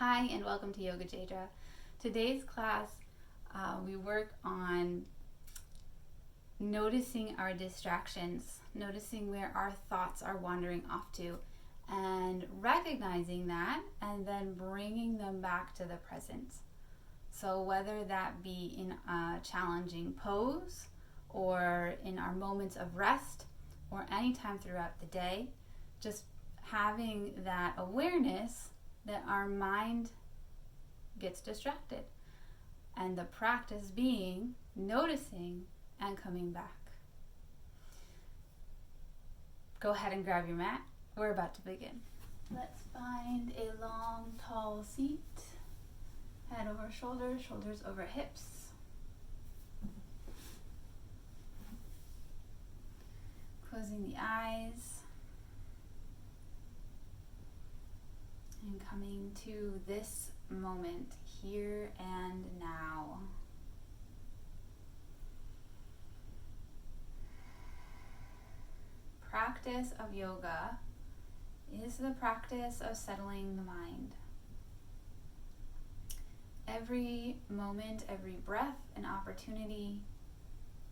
Hi and welcome to Yoga Jadra. Today's class, we work on noticing our distractions, noticing where our thoughts are wandering off to, and recognizing that, and then bringing them back to the present. So whether that be in a challenging pose, or in our moments of rest, or anytime throughout the day, just having that awareness that our mind gets distracted, and the practice being noticing and coming back. Go ahead and grab your mat. We're about to begin. Let's find a long, tall seat. Head over shoulders, shoulders over hips. Closing the eyes. And coming to this moment, here and now. Practice of yoga is the practice of settling the mind. Every moment, every breath, an opportunity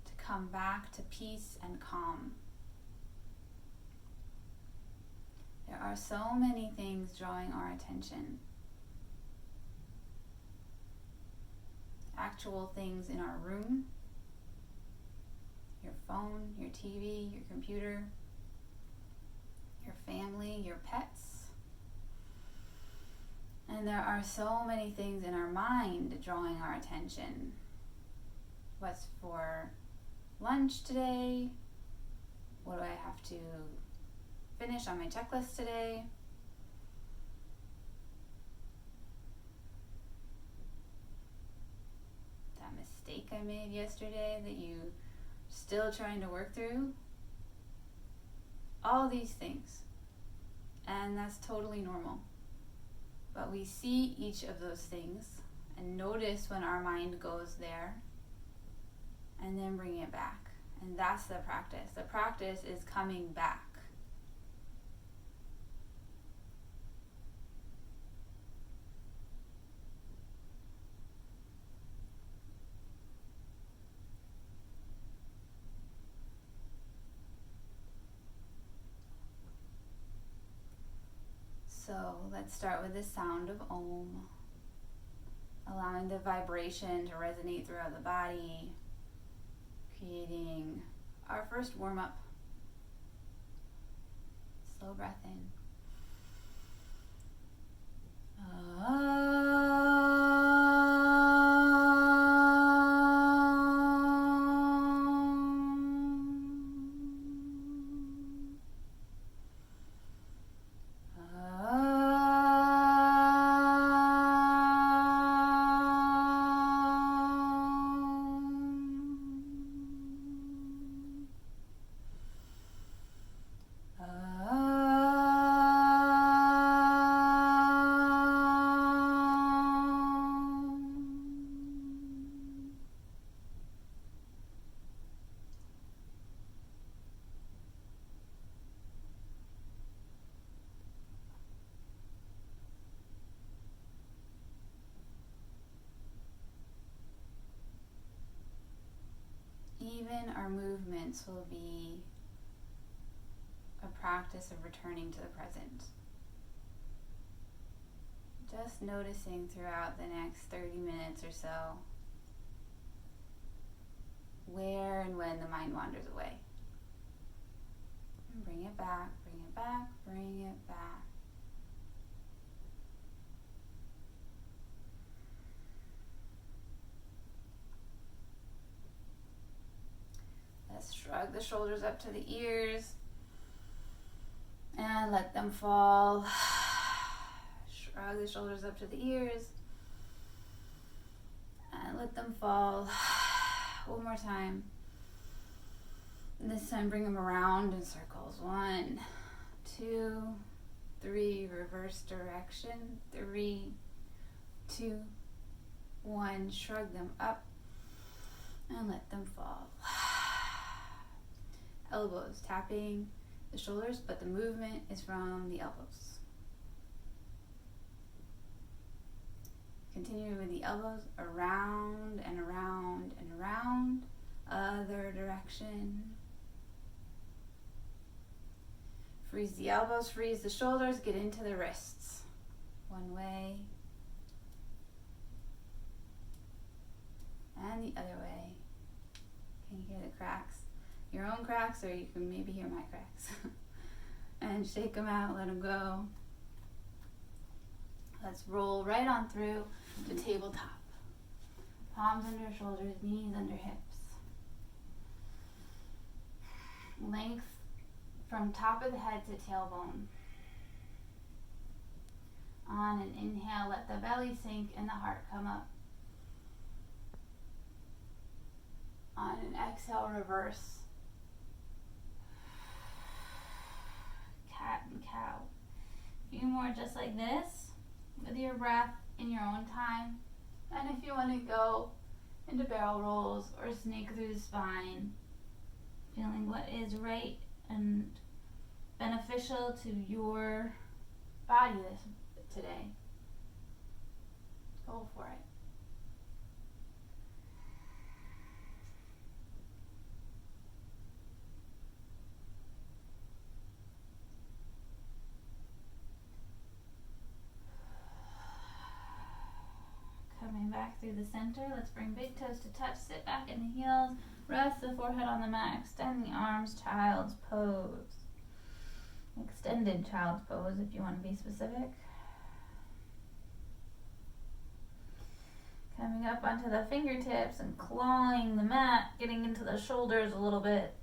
to come back to peace and calm. There are so many things drawing our attention. Actual things in our room, your phone, your TV, your computer, your family, your pets. And there are so many things in our mind drawing our attention. What's for lunch today? What do I have to finish on my checklist today? That mistake I made yesterday that you still trying to work through? All these things. And that's totally normal. But we see each of those things and notice when our mind goes there and then bring it back. And that's the practice. The practice is coming back. So let's start with the sound of Om, allowing the vibration to resonate throughout the body, creating our first warm-up. Slow breath in. Even our movements will be a practice of returning to the present. Just noticing throughout the next 30 minutes or so where and when the mind wanders away. And bring it back, bring it back, bring it back. Let's shrug the shoulders up to the ears and let them fall. Shrug the shoulders up to the ears and let them fall. One more time. And this time bring them around in circles. 1, 2, 3. Reverse direction. 3, 2, 1. Shrug them up and let them fall. Elbows tapping the shoulders, but the movement is from the elbows. elbows around and around and around. Other direction. Freeze the elbows, freeze the shoulders, get into the wrists. One way. And the other way. Can you hear the cracks? Your own cracks, or you can maybe hear my cracks. And shake them out, let them go. Let's roll right on through to tabletop. Palms under shoulders, knees under hips. Length from top of the head to tailbone. On an inhale, let the belly sink and the heart come up. On an exhale, reverse. Cat and cow. A few more just like this, with your breath in your own time. And if you want to go into barrel rolls or snake through the spine, feeling what is right and beneficial to your body today. Go for it. Coming back through the center, let's bring big toes to touch, sit back in the heels, rest the forehead on the mat, extend the arms, child's pose. Extended child's pose if you want to be specific. Coming up onto the fingertips and clawing the mat, getting into the shoulders a little bit.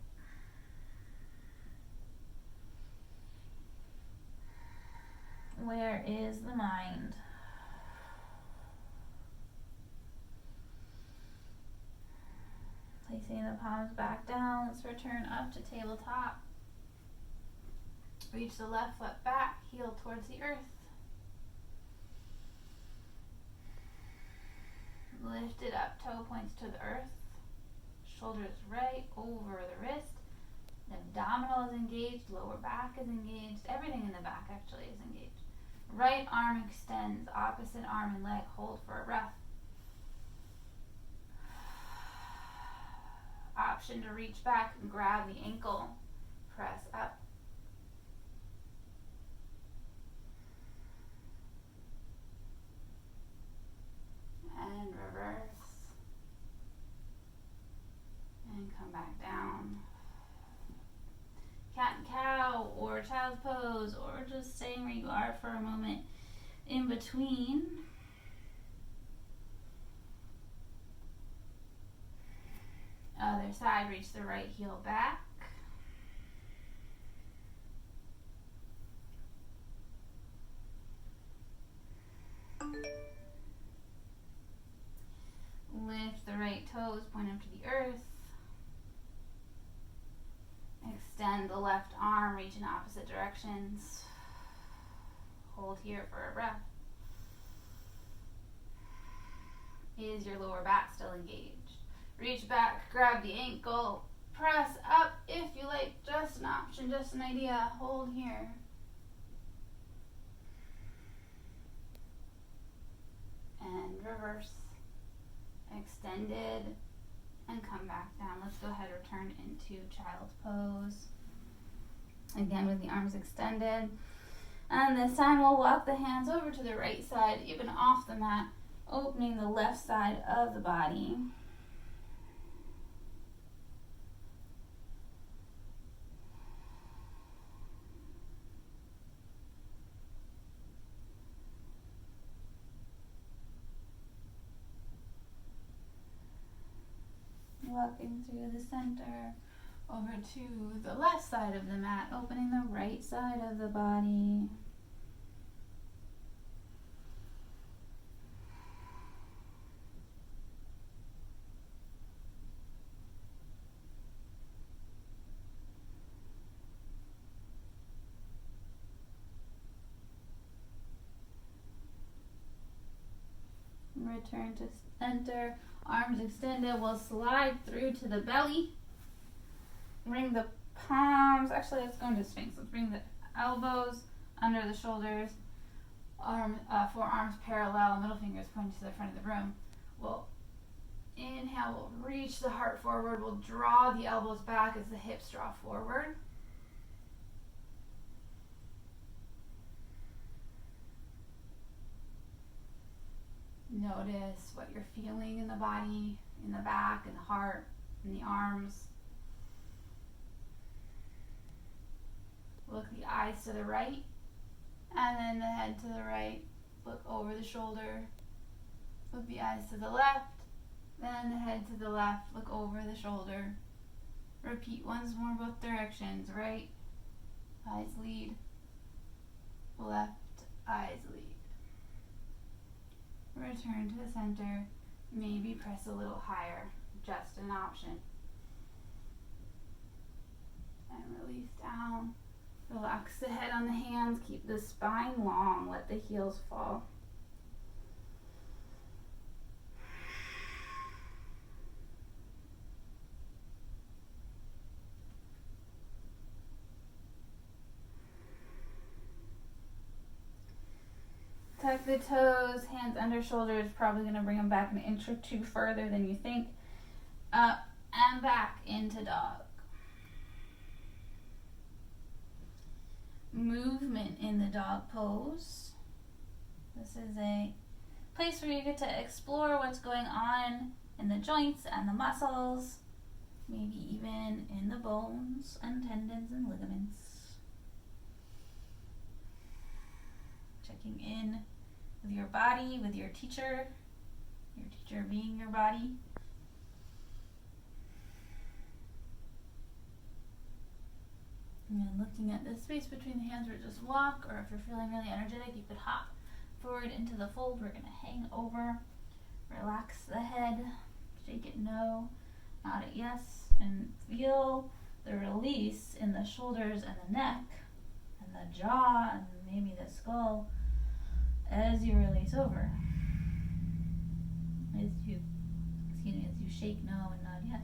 Where is the mind? Placing the palms back down, let's return up to tabletop. Reach the left foot back, heel towards the earth. Lift it up, toe points to the earth. Shoulders right over the wrist. The abdominal is engaged, lower back is engaged. Everything in the back actually is engaged. Right arm extends, opposite arm and leg hold for a breath. Option to reach back and grab the ankle. Press up. And reverse. And come back down. Cat and cow or child's pose, or just staying where you are for a moment in between. Other side, reach the right heel back. Lift the right toes, point up to the earth. Extend the left arm, reach in opposite directions. Hold here for a breath. Is your lower back still engaged? Reach back, grab the ankle, press up if you like, just an option, just an idea. Hold here. And reverse. Extended. And come back down. Let's go ahead and return into child's pose. Again with the arms extended. And this time we'll walk the hands over to the right side, even off the mat, opening the left side of the body. Walking through the center, over to the left side of the mat, opening the right side of the body. Return to center. Arms extended, we'll slide through to the belly. Bring the palms, actually let's go into Sphinx. Let's bring the elbows under the shoulders. Forearms parallel, middle fingers pointing to the front of the room. We'll inhale, we'll reach the heart forward. We'll draw the elbows back as the hips draw forward. Notice what you're feeling in the body, in the back, in the heart, in the arms. Look the eyes to the right, and then the head to the right. Look over the shoulder. Look the eyes to the left, then the head to the left. Look over the shoulder. Repeat once more both directions. Right, eyes lead. Left, eyes lead. Return to the center. Maybe press a little higher. Just an option. And release down. Relax the head on the hands. Keep the spine long. Let the heels fall. Tuck the toes, hands under shoulders, probably going to bring them back an inch or two further than you think. Up and back into dog. Movement in the dog pose. This is a place where you get to explore what's going on in the joints and the muscles, maybe even in the bones and tendons and ligaments. Checking in with your body, with your teacher being your body. And then looking at the space between the hands where just walk, or if you're feeling really energetic, you could hop forward into the fold. We're going to hang over, relax the head, shake it no, nod it yes, and feel the release in the shoulders and the neck and the jaw and maybe the skull as you release over. As you shake no and nod yes.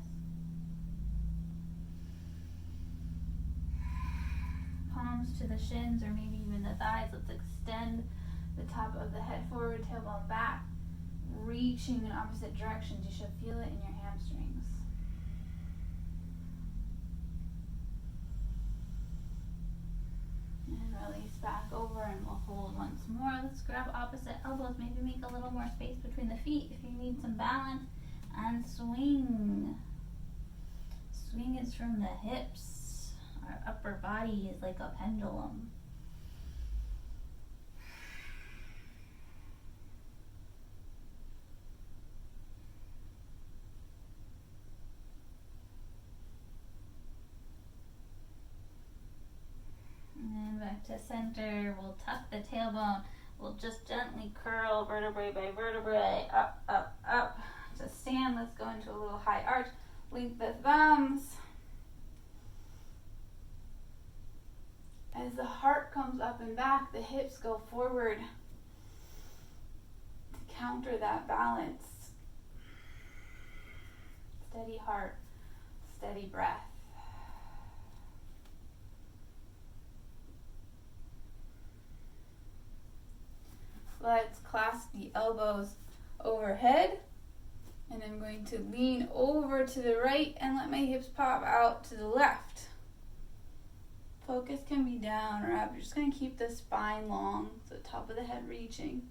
Palms to the shins or maybe even the thighs. Let's extend the top of the head forward, tailbone back, reaching in opposite directions. You should feel it in your hamstrings. And release back over, and we'll hold once more. Let's grab opposite elbows. Maybe make a little more space between the feet if you need some balance. And swing. Swing is from the hips. Our upper body is like a pendulum. And then back to center. We'll tuck the tailbone. We'll just gently curl vertebrae by vertebrae. Up, up, up. To stand, let's go into a little high arch. Link the thumbs. As the heart comes up and back, the hips go forward to counter that balance. Steady heart, steady breath. Let's clasp the elbows overhead. And I'm going to lean over to the right and let my hips pop out to the left. Focus can be down or up. You're just going to keep the spine long, so the top of the head reaching.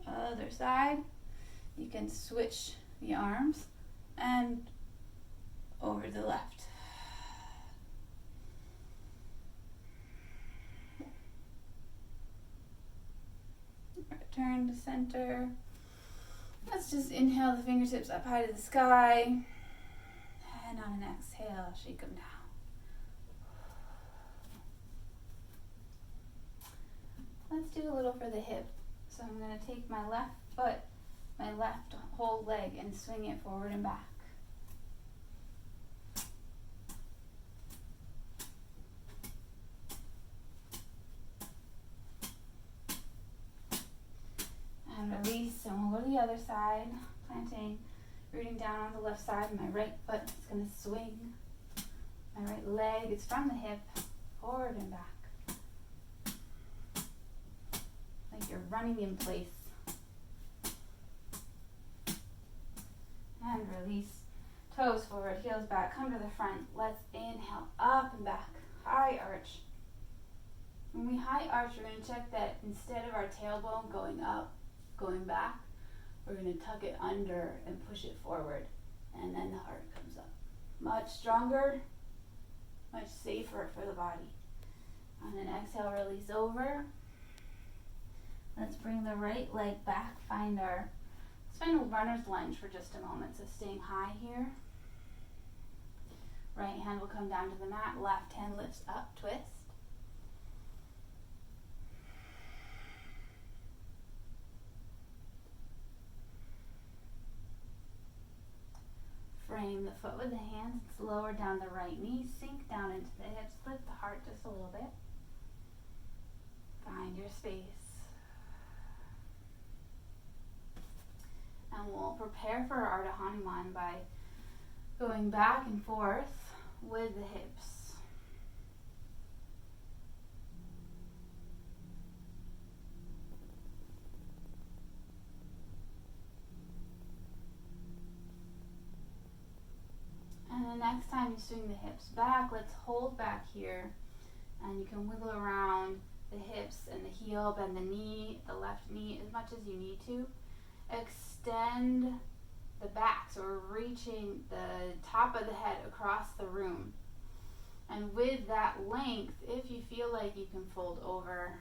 Other side. You can switch the arms and over to the left. Return to center. Let's just inhale the fingertips up high to the sky. And on an exhale, shake them down. Let's do a little for the hip. So I'm going to take my left foot, my left whole leg, and swing it forward and back. And release, and we'll go to the other side, planting, rooting down on the left side. My right foot is going to swing My right leg is from the hip, forward and back. Like you're running in place. And release. Toes forward, heels back, come to the front. Let's inhale, up and back. High arch. When we high arch, we're going to check that instead of our tailbone going up, going back, we're going to tuck it under and push it forward. And then the heart comes up. Much stronger, much safer for the body. On an exhale, release over. Let's bring the right leg back. Find our spinal runner's lunge for just a moment. So staying high here. Right hand will come down to the mat. Left hand lifts up, twist. Frame the foot with the hands. It's lower down the right knee. Sink down into the hips. Lift the heart just a little bit. Find your space. And we'll prepare for our Ardha Hanuman by going back and forth with the hips. And the next time you swing the hips back, let's hold back here. And you can wiggle around the hips and the heel, bend the knee, the left knee as much as you need to. Extend the back, so we're reaching the top of the head across the room. And with that length, if you feel like you can fold over,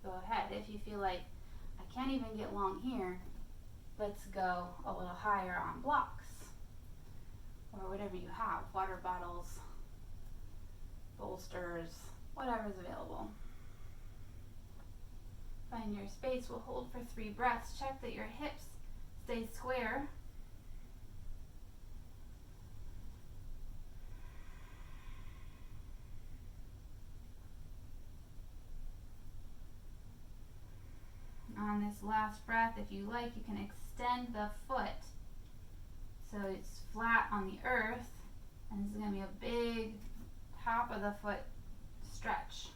go ahead. If you feel like I can't even get long here, let's go a little higher on blocks. Or whatever you have, water bottles, bolsters, whatever's available. Find your space. We'll hold for 3 breaths. Check that your hips stay square. On this last breath, if you like, you can extend the foot so it's flat on the earth, and this is going to be a big top of the foot stretch.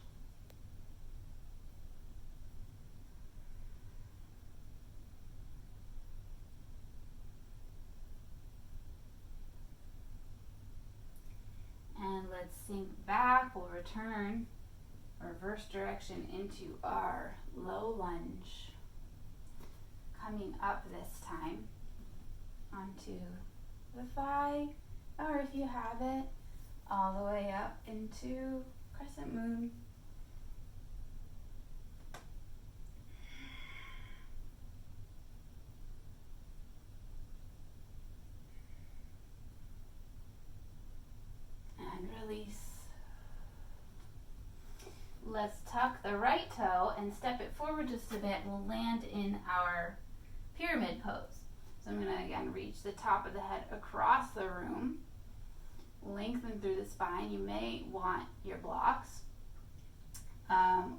And let's sink back. We'll return reverse direction into our low lunge. Coming up this time onto the thigh, or if you have it, all the way up into crescent moon. And release. Let's tuck the right toe and step it forward just a bit. We'll land in our pyramid pose. So I'm going to again reach the top of the head across the room, lengthen through the spine. You may want your blocks,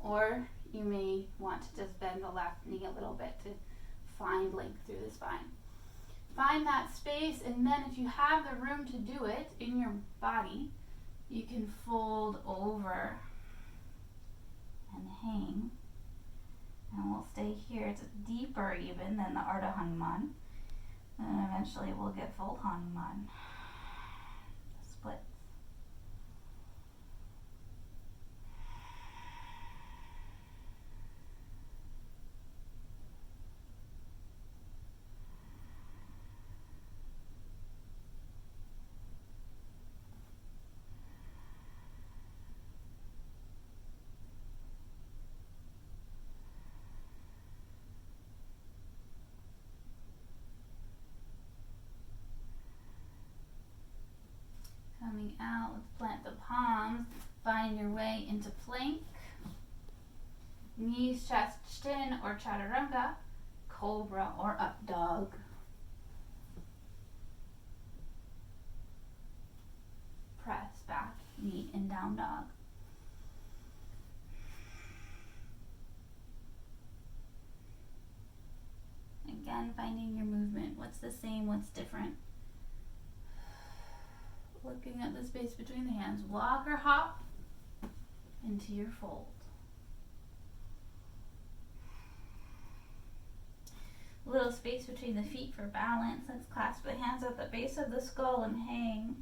or you may want to just bend the left knee a little bit to find length through the spine. Find that space, and then if you have the room to do it in your body, you can fold over and hang. And we'll stay here. It's deeper even than the Ardha Hanuman. And eventually we'll get full Hanuman. Splits. Coming out, let's plant the palms. Find your way into plank. Knees, chest, chin, or chaturanga. Cobra or up dog. Press back, knee, and down dog. Again, finding your movement. What's the same, what's different? Looking at the space between the hands, walk or hop into your fold. Little space between the feet for balance. Let's clasp the hands at the base of the skull and hang.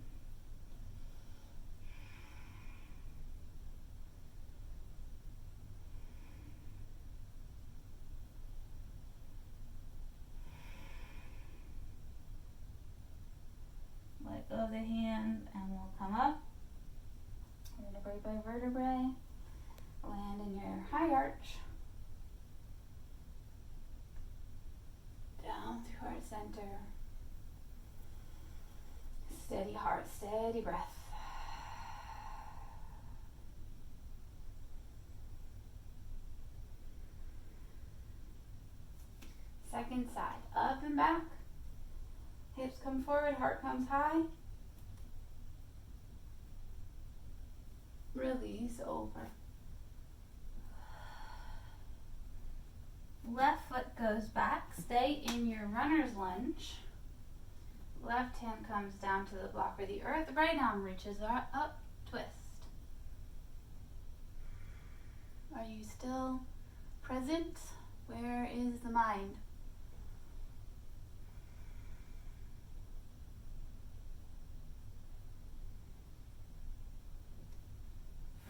Let go of the hands and we'll come up. Vertebrae by vertebrae. Land in your high arch. Down through heart center. Steady heart, steady breath. Second side, up and back. Hips come forward, heart comes high. Release over. Left foot goes back. Stay in your runner's lunge. Left hand comes down to the block or the earth. Right arm reaches up, twist. Are you still present? Where is the mind?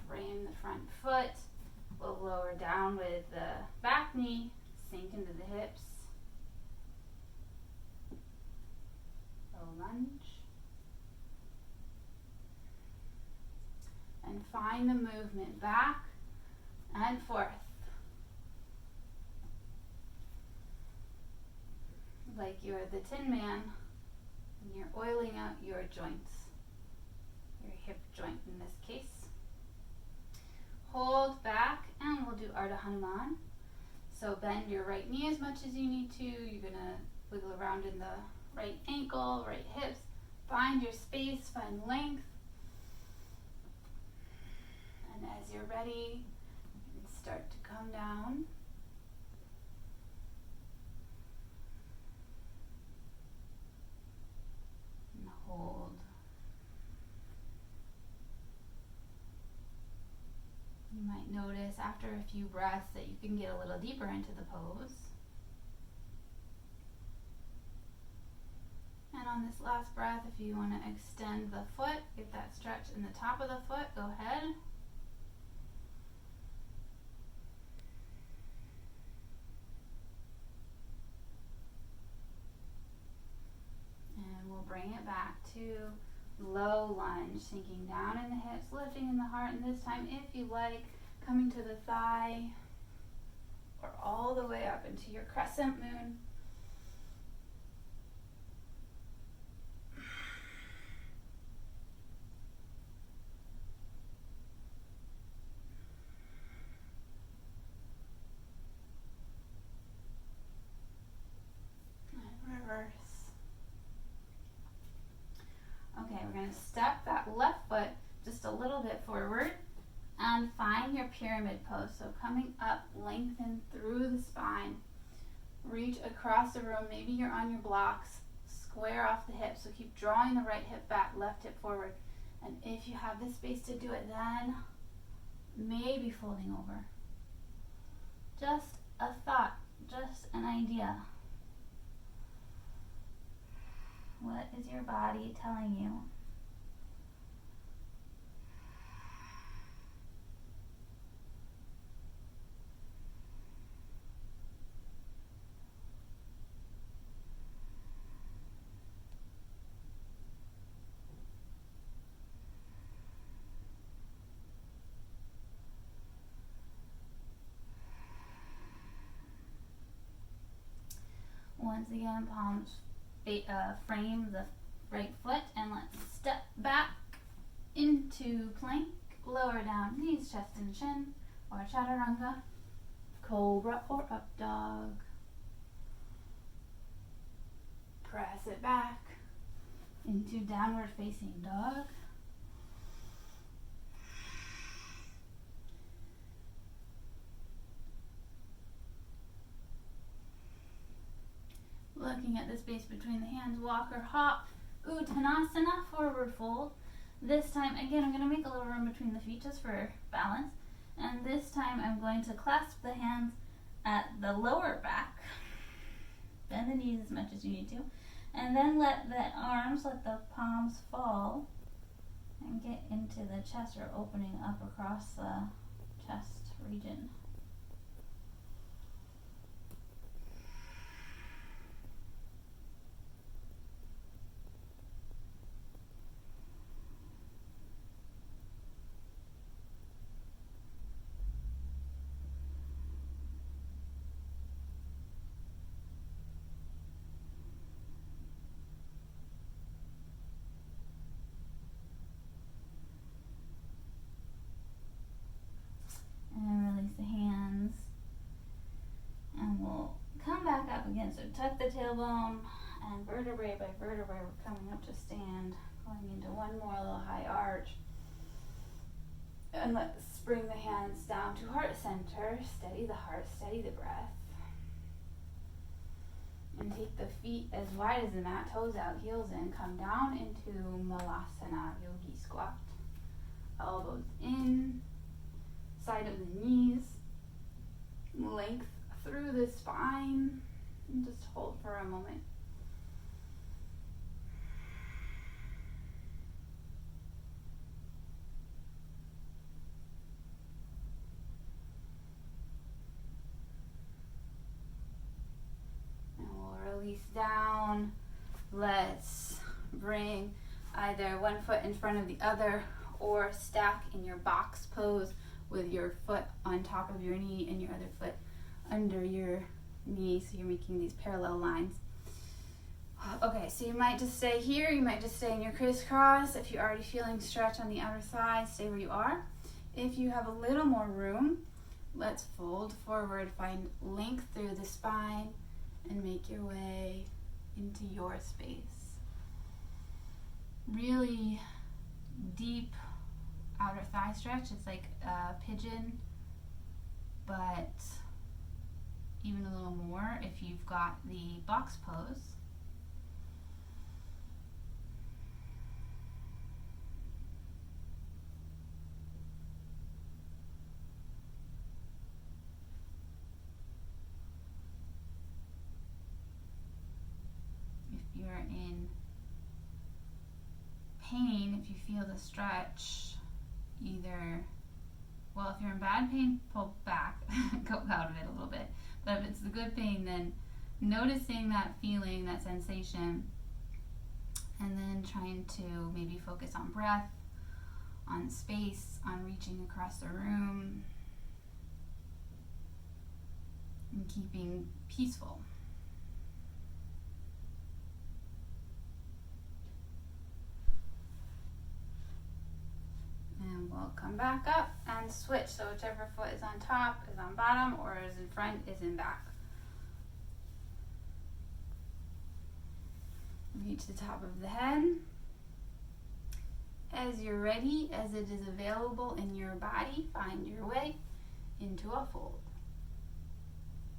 Frame the front foot. We'll lower down with the back knee. Sink into the hips. Low lunge. And find the movement back and forth. Like you're the Tin Man and you're oiling out your joints. Your hip joint in this case. Hold back and we'll do Ardha Hanuman. So bend your right knee as much as you need to. You're going to wiggle around in the right ankle, right hips. Find your space, find length. And as you're ready, you can start to come down. And hold. You might notice after a few breaths that you can get a little deeper into the pose. And on this last breath, if you want to extend the foot, get that stretch in the top of the foot, go ahead. And we'll bring it back to low lunge, sinking down in the hips, lifting in the heart, and this time, if you like, coming to the thigh or all the way up into your crescent moon. And reverse. Okay, we're going to step that left foot just a little bit forward and find your pyramid pose. So coming up, lengthen through the spine. Reach across the room. Maybe you're on your blocks. Square off the hips. So keep drawing the right hip back, left hip forward. And if you have the space to do it, then maybe folding over. Just a thought, just an idea. What is your body telling you? Once again, palms frame the right foot, and let's step back into plank. Lower down, knees, chest, and chin, or chaturanga, cobra, or up dog. Press it back into downward facing dog. Looking at the space between the hands, walk or hop. Uttanasana, forward fold. This time, again, I'm going to make a little room between the feet just for balance. And this time I'm going to clasp the hands at the lower back. Bend the knees as much as you need to. And then let the palms fall and get into the chest, or opening up across the chest region. And release the hands. And we'll come back up again. So tuck the tailbone, and vertebrae by vertebrae, we're coming up to stand, going into one more little high arch. And let's bring the hands down to heart center. Steady the heart, steady the breath. And take the feet as wide as the mat, toes out, heels in. Come down into Malasana, yogi squat. Elbows in, side of the knees, length through the spine, and just hold for a moment. And we'll release down. Let's bring either one foot in front of the other, or stack in your box pose with your foot on top of your knee and your other foot under your knee, so you're making these parallel lines. Okay, so you might just stay here, you might just stay in your crisscross. If you're already feeling stretch on the outer thigh, stay where you are. If you have a little more room, let's fold forward, find length through the spine, and make your way into your space. Really deep outer thigh stretch. It's like a pigeon, but even a little more if you've got the box pose. If you're in pain, if you feel the stretch, if you're in bad pain, pull back, go out of it a little bit. But if it's the good pain, then noticing that feeling, that sensation, and then trying to maybe focus on breath, on space, on reaching across the room, and keeping peaceful. And we'll come back up and switch. So whichever foot is on top is on bottom, or is in front is in back. Reach the top of the head. As you're ready, as it is available in your body, find your way into a fold,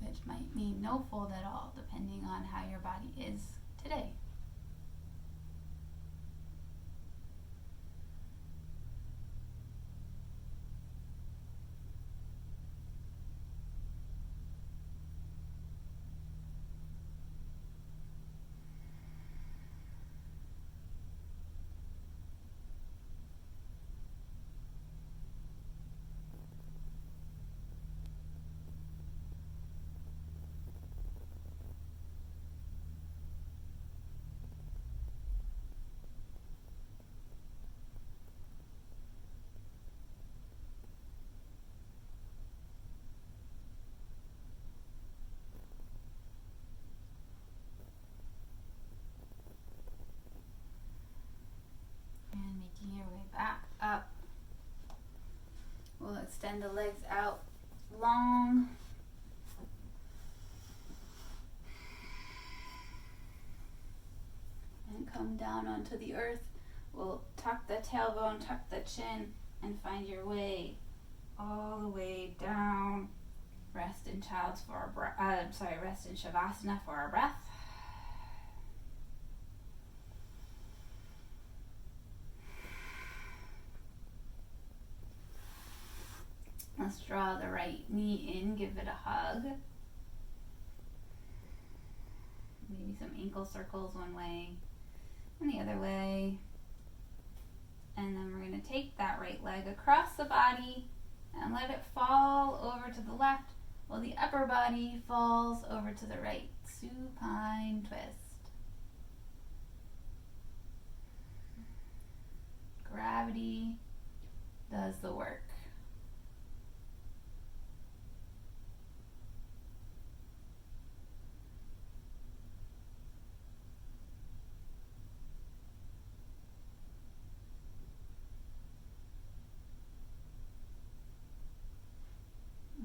which might mean no fold at all, depending on how your body is today. Making your way back up. We'll extend the legs out long. And come down onto the earth. We'll tuck the tailbone, tuck the chin, and find your way all the way down. Rest in rest in Shavasana for our breath. let's draw the right knee in, give it a hug. Maybe some ankle circles one way and the other way. And then we're going to take that right leg across the body and let it fall over to the left while the upper body falls over to the right. Supine twist. Gravity does the work.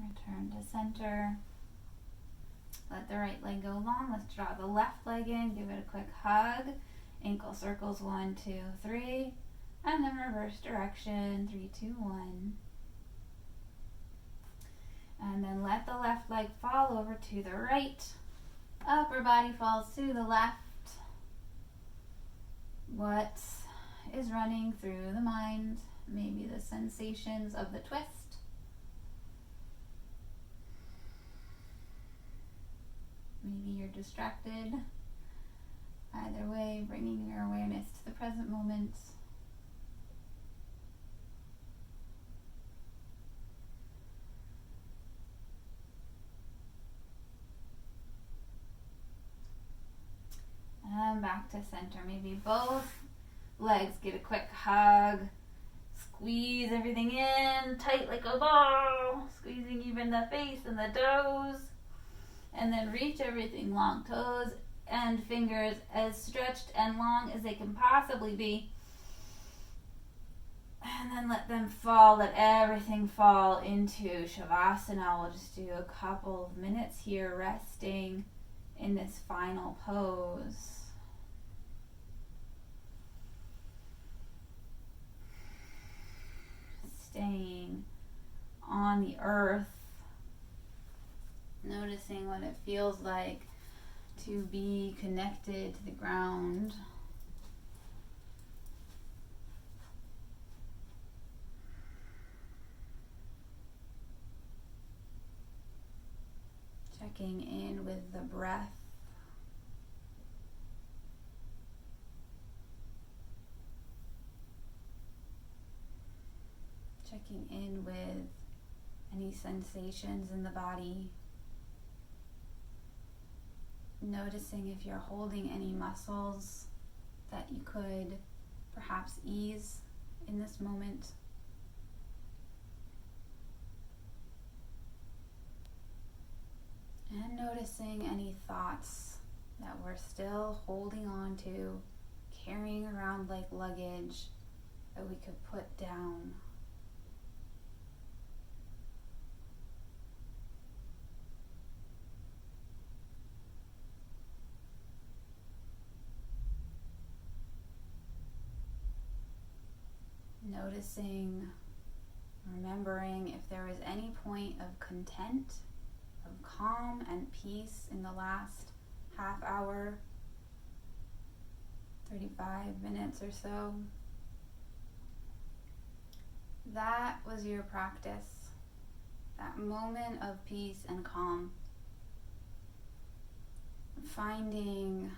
Return to center. Let the right leg go long. Let's draw the left leg in. Give it a quick hug. Ankle circles 1, 2, 3. And then reverse direction. 3, 2, 1. And then let the left leg fall over to the right. Upper body falls to the left. What is running through the mind? Maybe the sensations of the twist. Maybe you're distracted. Either way, bringing your awareness to the present moment. And back to center. Maybe both legs get a quick hug. Squeeze everything in, tight like a ball. Squeezing even the face and the toes. And then reach everything long, toes and fingers as stretched and long as they can possibly be. And then let them fall, let everything fall into Shavasana. We'll just do a couple of minutes here resting in this final pose. Staying on the earth. Noticing what it feels like to be connected to the ground. Checking in with the breath. Checking in with any sensations in the body. Noticing if you're holding any muscles that you could perhaps ease in this moment. And noticing any thoughts that we're still holding on to, carrying around like luggage that we could put down. Noticing, remembering if there was any point of content, of calm and peace in the last half hour, 35 minutes or so. That was your practice, that moment of peace and calm. Finding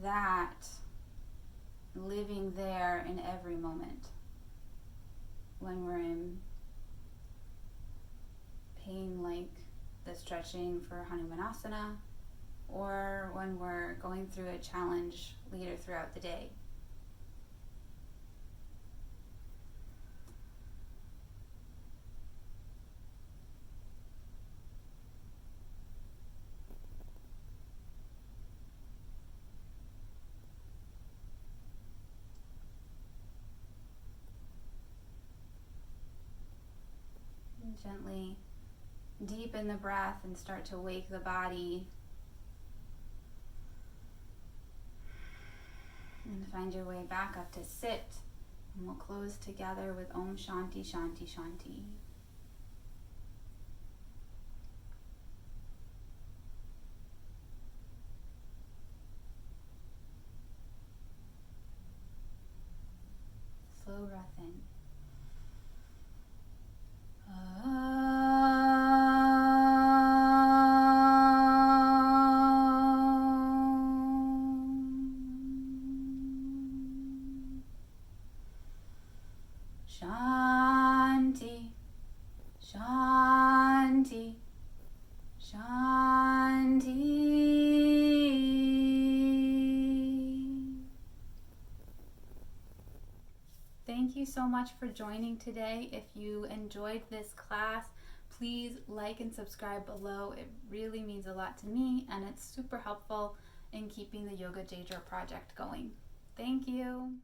that, living there in every moment. When we're in pain like the stretching for Hanumanasana, or when we're going through a challenge later throughout the day. Gently deepen the breath and start to wake the body. And find your way back up to sit. And we'll close together with Om Shanti Shanti Shanti. Slow breath in. so much for joining today. If you enjoyed this class, please like and subscribe below. It really means a lot to me, and it's super helpful in keeping the Yoga Daydream project going. Thank you.